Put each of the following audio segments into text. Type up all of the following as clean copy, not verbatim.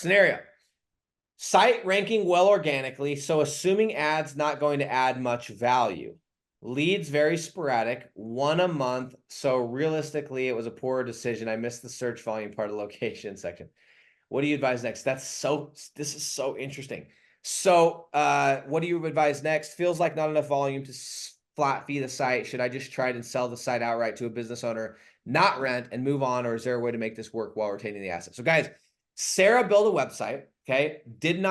Scenario. Site ranking well organically, so assuming ads not going to add much value. Leads very sporadic, 1 a month. So realistically, it was a poor decision. I missed the search volume part of the location section. What do you advise next? This is so interesting. So what do you advise next? Feels like not enough volume to flat fee the site. Should I just try to sell the site outright to a business owner, not rent, and move on? Or is there a way to make this work while retaining the asset? So guys, Sarah built a website, okay? Didn't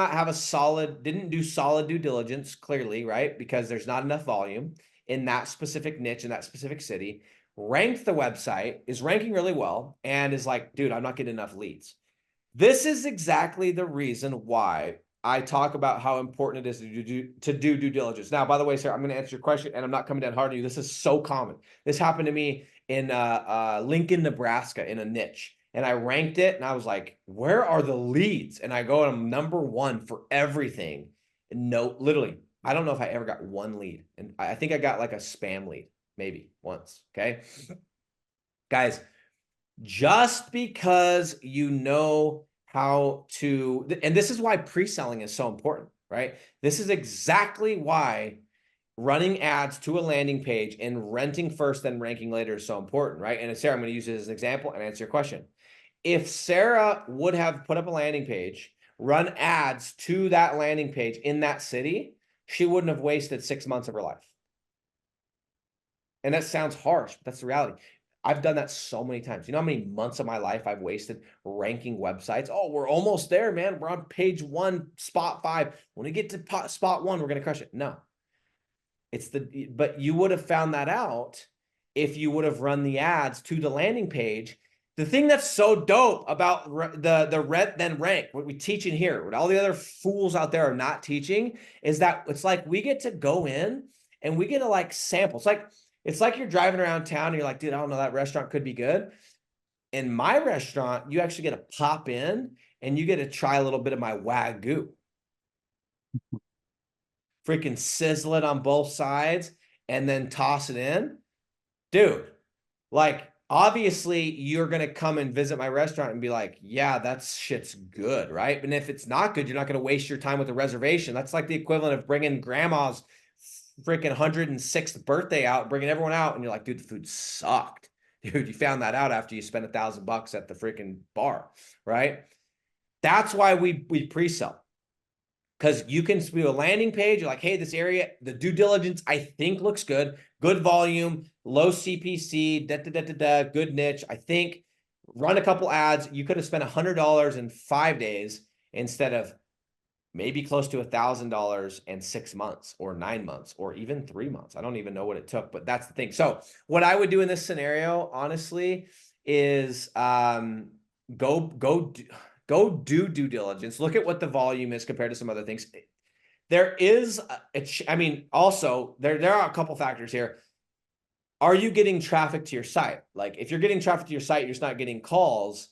do solid due diligence, clearly, right? Because there's not enough volume in that specific niche, in that specific city. Ranked the website, is ranking really well, and is like, dude, I'm not getting enough leads. This is exactly the reason why I talk about how important it is to do due diligence. Now, by the way, Sarah, I'm going to answer your question, and I'm not coming down hard on you. This is so common. This happened to me in Lincoln, Nebraska, in a niche. And I ranked it, and I was like, where are the leads? And I go, and I'm #1 for everything. And no, literally, I don't know if I ever got one lead. And I think I got like a spam lead, maybe once, okay? Guys, just because you know how to, and this is why pre-selling is so important, right? This is exactly why running ads to a landing page and renting first, then ranking later is so important, right? And Sarah, I'm going to use it as an example and answer your question. If Sarah would have put up a landing page, run ads to that landing page in that city, she wouldn't have wasted 6 months of her life. And that sounds harsh, but that's the reality. I've done that so many times. You know how many months of my life I've wasted ranking websites? Oh, we're almost there, man. We're on page 1, spot 5. When we get to spot 1, we're going to crush it. No. But you would have found that out if you would have run the ads to the landing page. The thing that's so dope about the rent then rank, what we teach in here, what all the other fools out there are not teaching, is that it's like we get to go in and we get to like sample. It's like you're driving around town and you're like, dude, I don't know, that restaurant could be good. In my restaurant, you actually get to pop in and you get to try a little bit of my Wagyu. Freaking sizzle it on both sides and then toss it in. Dude, like, obviously you're going to come and visit my restaurant and be like, yeah, that shit's good, right? And if it's not good, you're not going to waste your time with a reservation. That's like the equivalent of bringing grandma's freaking 106th birthday out, bringing everyone out, and you're like, dude, the food sucked. Dude, you found that out after you spent $1,000 at the freaking bar, right? That's why we pre-sell. Because you can do a landing page, you're like, hey, this area, the due diligence, I think looks good. Good volume, low CPC, good niche. I think run a couple ads. You could have spent $100 in 5 days instead of maybe close to $1,000 in 6 months or 9 months or even 3 months. I don't even know what it took, but that's the thing. So what I would do in this scenario, honestly, is go do due diligence. Look at what the volume is compared to some other things. There is, also, there are a couple factors here. Are you getting traffic to your site? Like, if you're getting traffic to your site, you're just not getting calls,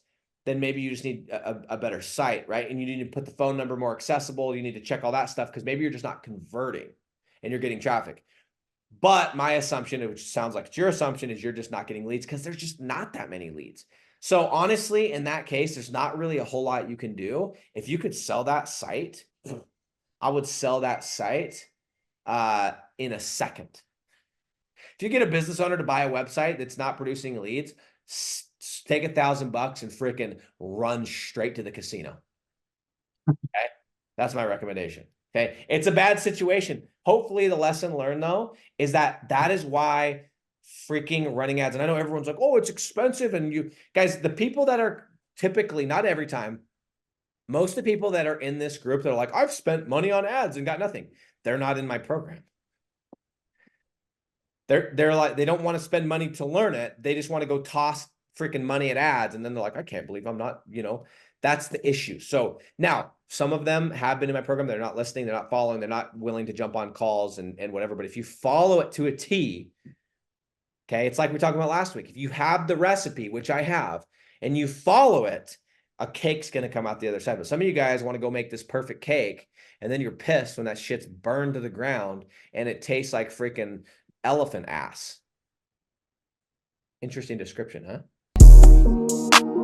then maybe you just need a better site, right? And you need to put the phone number more accessible. You need to check all that stuff because maybe you're just not converting and you're getting traffic. But my assumption, which sounds like it's your assumption, is you're just not getting leads because there's just not that many leads. So honestly, in that case, there's not really a whole lot you can do. If you could sell that site, I would sell that site in a second. If you get a business owner to buy a website that's not producing leads, take $1,000 and freaking run straight to the casino. Okay, that's my recommendation. Okay, it's a bad situation. Hopefully, the lesson learned though is that is why freaking running ads. And I know everyone's like, oh, it's expensive. And you guys, the people that are typically, not every time, most of the people that are in this group that are like, I've spent money on ads and got nothing. They're not in my program. They're like, they don't want to spend money to learn it. They just want to go toss freaking money at ads. And then they're like, I can't believe I'm not, that's the issue. So now some of them have been in my program. They're not listening. They're not following. They're not willing to jump on calls and whatever. But if you follow it to a T, okay, it's like we talked about last week. If you have the recipe, which I have, and you follow it, a cake's going to come out the other side. But some of you guys want to go make this perfect cake, and then you're pissed when that shit's burned to the ground and it tastes like freaking elephant ass. Interesting description, huh?